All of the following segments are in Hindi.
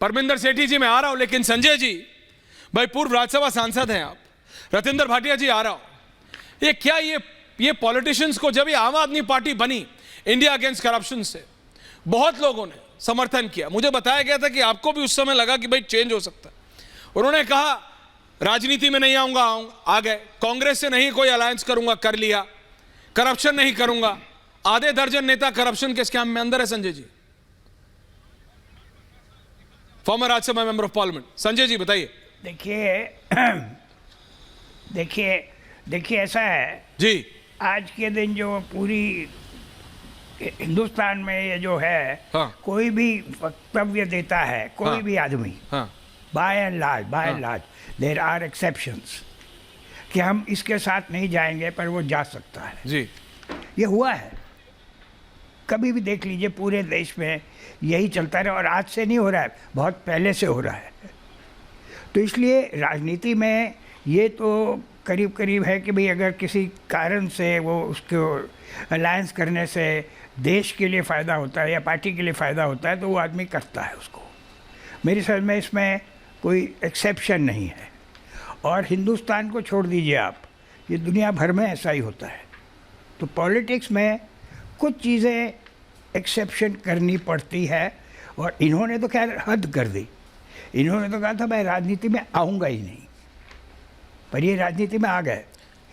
परमिंदर सेठी जी मैं आ रहा हूं, लेकिन संजय जी भाई पूर्व राज्यसभा सांसद हैं आप, रतिंदर भाटिया जी आ रहा हूं। ये क्या ये पॉलिटिशियंस को जब ये आम आदमी पार्टी बनी इंडिया अगेंस्ट करप्शन से बहुत लोगों ने समर्थन किया। मुझे बताया गया था कि आपको भी उस समय लगा कि भाई चेंज हो सकता है। उन्होंने कहा राजनीति में नहीं आऊंगा, आ गए। कांग्रेस से नहीं कोई अलायंस करूंगा, कर लिया। करप्शन नहीं करूंगा, आधे दर्जन नेता करप्शन के स्कैम में अंदर है। Sanjay ji former Rajya Sabha member of parliament, Sanjay ji बताइए। देखिए ऐसा है जी, आज के दिन जो पूरी हिंदुस्तान में ये जो है हाँ। कोई भी वक्तव्य देता है कोई हाँ। भी आदमी, हाँ by and large there are exceptions कि हम इसके साथ नहीं जाएंगे पर वो जा सकता है। जी, ये हुआ है, कभी भी देख लीजिए पूरे देश में यही चलता रहा, और आज से नहीं हो रहा है, बहुत पहले से हो रहा है। तो इसलिए राजनीति में ये तो करीब करीब है कि भाई अगर किसी कारण से वो उसको अलायंस करने से देश के लिए फ़ायदा होता है या पार्टी के लिए फ़ायदा होता है तो वो आदमी करता है उसको। मेरी समझ में इसमें कोई एक्सेप्शन नहीं है। और हिंदुस्तान को छोड़ दीजिए आप, ये दुनिया भर में ऐसा ही होता है। तो पॉलिटिक्स में कुछ चीज़ें एक्सेप्शन करनी पड़ती है, और इन्होंने तो खैर हद कर दी। इन्होंने तो कहा था मैं राजनीति में आऊँगा ही नहीं, पर ये राजनीति में आ गए।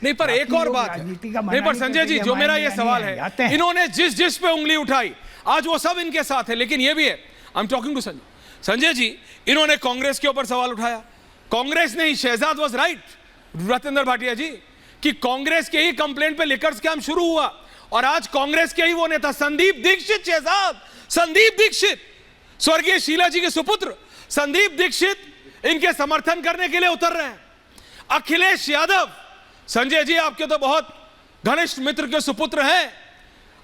नहीं पर एक और बात है, नहीं पर संजय जी जो मेरा ये सवाल है, इन्होंने जिस पे उंगली उठाई आज वो सब इनके साथ है। लेकिन ये भी है, I am talking to Sanjay ji, इन्होंने कांग्रेस के ऊपर सवाल उठाया। कांग्रेस ने ही, शहजाद वाज राइट, रतिंदर भाटिया जी, कि कांग्रेस के ही कंप्लेंट पे लिकर स्कैम शुरू हुआ, और आज कांग्रेस के ही वो नेता संदीप दीक्षित, शहजाद संदीप दीक्षित, स्वर्गीय शीला जी के सुपुत्र संदीप दीक्षित इनके समर्थन करने के लिए उतर रहे हैं। अखिलेश यादव, संजय जी आपके तो बहुत घनिष्ठ मित्र के सुपुत्र हैं,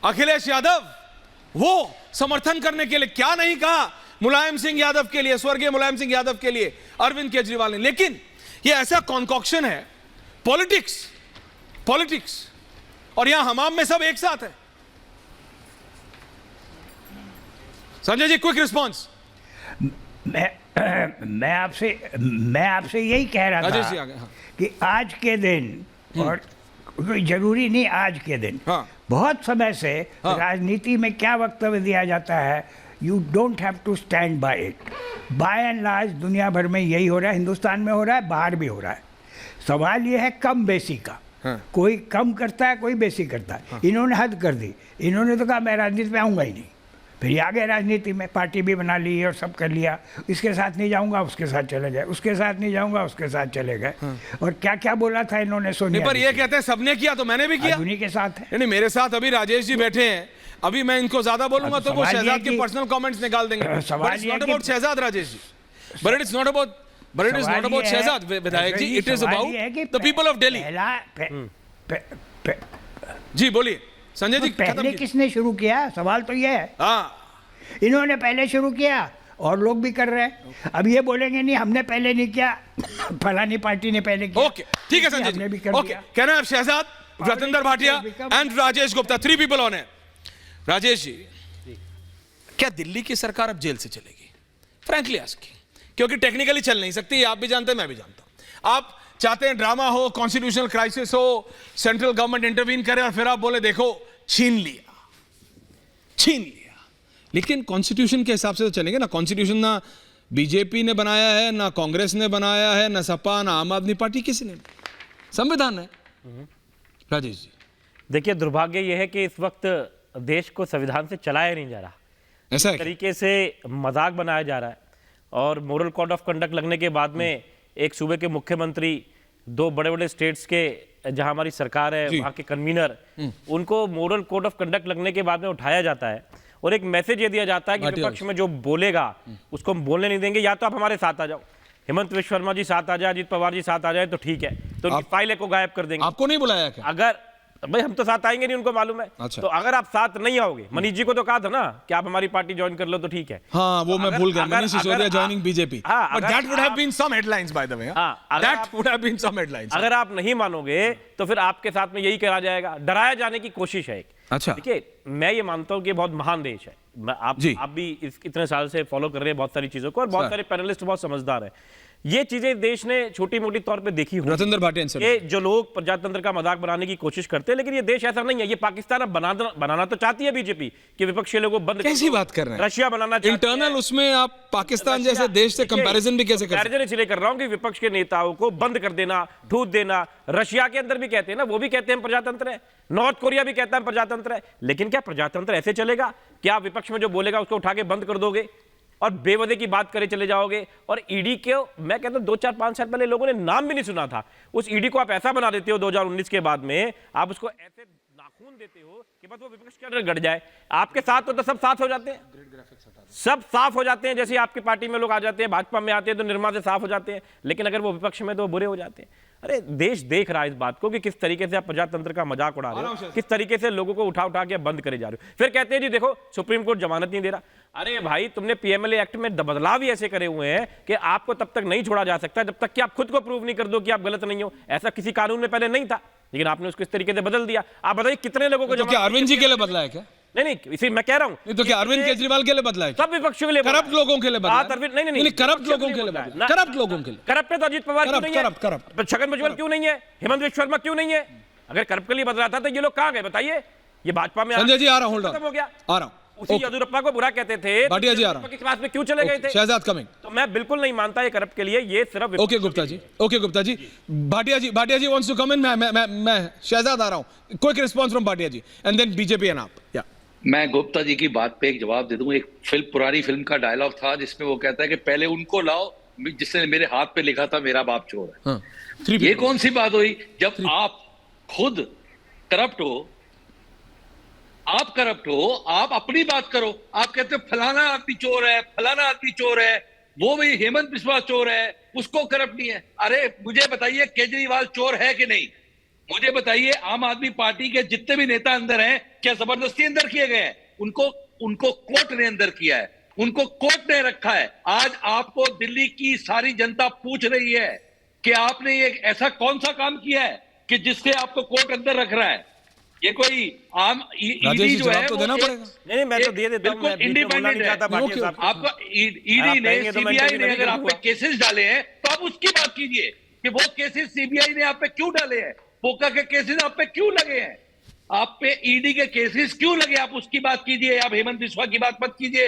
अखिलेश यादव, वो समर्थन करने के लिए क्या नहीं कहा मुलायम सिंह यादव के लिए, स्वर्गीय मुलायम सिंह यादव के लिए अरविंद केजरीवाल ने। लेकिन ये ऐसा कॉन्कॉक्शन है, पॉलिटिक्स, और यहां हमाम में सब एक साथ है। संजय जी क्विक रिस्पांस। मैं आपसे यही कह रहा था हाँ। कि आज के दिन, और कोई जरूरी नहीं आज के दिन, हाँ। बहुत समय से हाँ। राजनीति में क्या वक्तव्य दिया जाता है, you don't have to stand by it. By and large दुनिया भर में यही हो रहा है, हिंदुस्तान में हो रहा है, बाहर भी हो रहा है। सवाल ये है कम बेसी का। हाँ। कोई कम करता है, कोई बेसी करता है। हाँ। इन्होंने हद कर दी, इन्होंने तो कहा मैं राजनीति में आऊँगा ही नहीं, फिर आ गए राजनीति में, पार्टी भी बना ली और सब कर लिया। इसके साथ नहीं जाऊंगा, उसके साथ चले गए, उसके साथ नहीं जाऊंगा, उसके साथ चले गए। हाँ। और क्या क्या बोला था इन्होंने सोनिया। पर ये कहते हैं सबने किया तो मैंने भी किया। उन्हीं के साथ है। नहीं, मेरे साथ अभी राजेश जी बैठे हैं, अभी मैं इनको ज्यादा बोलूंगा तो वो शहजाद के पर्सनल कमेंट्स निकाल देंगे। सवाल it's not about Shahzad Rajesh ji, but it's not about Shahzad विधायक ji, it is about the people of Delhi. जी बोलिए संजय जी। पहले किसने शुरू किया, सवाल तो ये है। हाँ, इन्होंने पहले शुरू किया और लोग भी कर रहे हैं। अब ये बोलेंगे नहीं हमने पहले नहीं किया, फलानी पार्टी ने पहले किया। ओके ठीक है संजय जी, ओके। कहना है Shahzad, Ratinder Bhatia and Rajesh Gupta, 3 people on है। राजेश जी, क्या दिल्ली की सरकार अब जेल से चलेगी? फ्रैंकली आस्किंग, क्योंकि टेक्निकली चल नहीं सकती, आप भी जानते हैं मैं भी जानता हूं। आप चाहते हैं ड्रामा हो, कॉन्स्टिट्यूशनल क्राइसिस हो, सेंट्रल गवर्नमेंट इंटरवीन करे और फिर आप बोले देखो छीन लिया। लेकिन कॉन्स्टिट्यूशन के हिसाब से तो चलेंगे ना। कॉन्स्टिट्यूशन ना बीजेपी ने बनाया है, ना कांग्रेस ने बनाया है, ना सपा, ना आम आदमी पार्टी, किसी ने, संविधान है। राजेश जी देखिए, दुर्भाग्य यह है कि इस वक्त देश को संविधान से चलाया नहीं जा रहा, ऐसा तरीके से मजाक बनाया जा रहा है। और मोरल कोड ऑफ कंडक्ट लगने के बाद में एक सूबे के मुख्यमंत्री, 2 बड़े स्टेट्स के जहां हमारी सरकार है वहां के कन्वीनर, उनको मोरल कोड ऑफ कंडक्ट लगने के बाद में उठाया जाता है और एक मैसेज ये दिया जाता है कि विपक्ष में जो बोलेगा उसको हम बोलने नहीं देंगे, या तो आप हमारे साथ आ जाओ, हेमंत विश्व शर्मा जी साथ आ जाए, अजीत पवार जी साथ आ जाए तो ठीक है, तो उनकी फाइल को गायब कर देंगे। आपको नहीं बुलाया क्या? अगर भाई हम तो साथ आएंगे नहीं, उनको मालूम है। अच्छा। तो अगर आप साथ नहीं आओगे, मनीष जी को तो कहा था ना कि आप हमारी पार्टी ज्वाइन कर लो तो ठीक है। हाँ, वो मैं भूल गया, Manish Sisodia joining BJP. But that would have been some headlines by the way. That would have been some headlines. अगर आप नहीं मानोगे तो फिर आपके साथ में यही करा जाएगा, डराया जाने की कोशिश है एक। अच्छा, देखिए, मैं ये मानता हूं कि बहुत महान देश है, आप जी। आप भी इतने साल से फॉलो कर रहे हैं बहुत सारी चीजों को, और बहुत सारे पैनलिस्ट बहुत समझदार हैं। ये चीजें देश ने छोटी मोटी तौर पे देखी होंगी। रतन भाटिया आंसर। ये जो लोग प्रजातंत्र का मजाक बनाने की कोशिश करते हैं, लेकिन ये देश ऐसा नहीं है। ये पाकिस्तान अब बनाना तो चाहती है बीजेपी कि विपक्षी लोगों को बंद, कैसी बात कर रहे हैं? रशिया बनाना चाहती है। इंटरनल उसमें आप पाकिस्तान जैसे देश से कंपैरिजन भी कैसे कर सकते हैं? कंपैरिजन इसलिए कर रहा हूं कि विपक्ष के नेताओं को बंद कर देना, ठूस देना। रशिया के अंदर भी कहते हैं ना, वो भी कहते हैं हम प्रजातंत्र है। नॉर्थ कोरिया भी कहता है प्रजातंत्र है। लेकिन क्या प्रजातंत्र ऐसे चलेगा? क्या विपक्ष में जो बोलेगा उसको उठा के बंद कर दोगे और बेवजह की बात करे चले जाओगे? और ईडी के, मैं कहता हूं 2-4-5 साल पहले लोगों ने नाम भी नहीं सुना था। उस ईडी को आप ऐसा बना देते हो 2019 के बाद में, आप उसको ऐसे नाखून देते हो कि बस वो विपक्ष के अंदर गड़ जाए। आपके साथ तो सब साथ हो जाते हैं, सब साफ हो जाते हैं। जैसे आपकी पार्टी में लोग आ जाते हैं, भाजपा में आते हैं तो निर्मा से साफ हो जाते हैं, लेकिन अगर वो विपक्ष में तो वो बुरे हो जाते हैं। अरे देश देख रहा है इस बात को कि किस तरीके से आप प्रजातंत्र का मजाक उड़ा रहे हो, किस तरीके से लोगों को उठा उठा के बंद करे जा रहे हो। फिर कहते हैं जी देखो सुप्रीम कोर्ट जमानत नहीं दे रहा। अरे भाई, तुमने पीएमएलए एक्ट में बदलाव ही ऐसे करे हुए हैं कि आपको तब तक नहीं छोड़ा जा सकता जब तक कि आप खुद को प्रूव नहीं कर दो कि आप गलत नहीं हो। ऐसा किसी कानून में पहले नहीं था, लेकिन आपने उसको इस तरीके से बदल दिया। आप बताइए कितने लोगों को तो क्या अरविंद जी के लिए बदला है क्या? नहीं, इसी मैं कह रहा हूं। तो क्या अरविंद केजरीवाल के लिए बदला है? सब विपक्षियों के लिए, करप्ट लोगों के लिए बदला है? नहीं, करप्ट लोगों के लिए बदला, करप्ट लोगों के लिए। करप्ट है तो अजीत पवार क्यों नहीं है? करप्ट छगन भुजबल क्यों नहीं है? हेमंत विश्व शर्मा क्यों नहीं है? अगर करप्ट के लिए बदला था तो ये लोग कहां गए बताइए? ये भाजपा में संजय जी आ रहा हूं, होल्ड ऑन, खत्म हो गया। आ रहा हूं। उसी येदियुरप्पा को बुरा कहते थे, भाटिया जी आ रहा हूं। की क्लास में क्यों चले गए थे? शहजाद कमिंग। तो मैं बिल्कुल नहीं मानता ये करप्ट के लिए, ये सिर्फ okay Gupta ji, okay Gupta ji. Bhatia ji wants to come in. मैं शहजाद आ रहा हूं। Quick response from Bhatia ji and then BJP and AAP. या मैं गुप्ता जी की बात पे एक जवाब दे दूं। एक पुरानी फिल्म का डायलॉग था जिसमें वो कहता है कि पहले उनको लाओ जिसने मेरे हाथ पे लिखा था मेरा बाप चोर है। हाँ, ये कौन सी बात हुई जब आप खुद करप्ट हो? आप करप्ट हो, आप अपनी बात करो। आप कहते हो फलाना आदमी चोर है, फलाना आदमी चोर है, वो भी हेमंत बिस्वा चोर है, उसको करप्ट नहीं है। अरे मुझे बताइए केजरीवाल चोर है कि नहीं? मुझे बताइए आम आदमी पार्टी के जितने भी नेता अंदर हैं, क्या जबरदस्ती अंदर किए गए हैं? उनको कोर्ट ने अंदर किया है, उनको कोर्ट ने रखा है। आज आपको दिल्ली की सारी जनता पूछ रही है कि आपने ये ऐसा कौन सा काम किया है कि जिससे आपको कोर्ट अंदर रख रहा है? ये कोई आम ईडी जो है तो देना पड़ेगा। नहीं, मैं तो दे देता हूं, बिल्कुल इंडिपेंडेंट है। आपका ईडी ने, सीबीआई ने अगर आप पे केसेस डाले हैं तो आप उसकी बात कीजिए कि वो केसेस सीबीआई ने आप पे क्यों डाले हैं, पोका के केसेस आप पे क्यों लगे हैं, आप पे ईडी के केसेस क्यों लगे, आप उसकी बात कीजिए। आप हेमंत बिस्वा की बात मत कीजिए।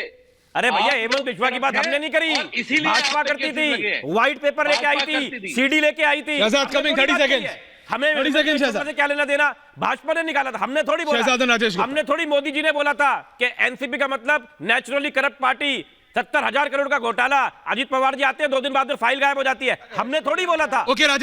अरे भैया, हेमंत बिस्वा की बात हमने नहीं करी, इसीलिए भाजपा करती थी, व्हाइट पेपर लेके आई थी, सीडी लेके आई थी। Shahzad coming 30 seconds. हमें 30 सेकंड शहजाद से क्या लेना देना? भाजपा ने निकाला था, हमने थोड़ी बोला। शहजाद राजेश गुप्ता। हमने थोड़ी, मोदी जी ने बोला था कि एनसीपी का मतलब नेचुरली करप्ट पार्टी, 70,000 करोड़ का घोटाला, अजीत पवार जी आते हैं 2 दिन बाद फाइल गायब हो जाती है। हमने थोड़ी बोला था। ओके राजेश।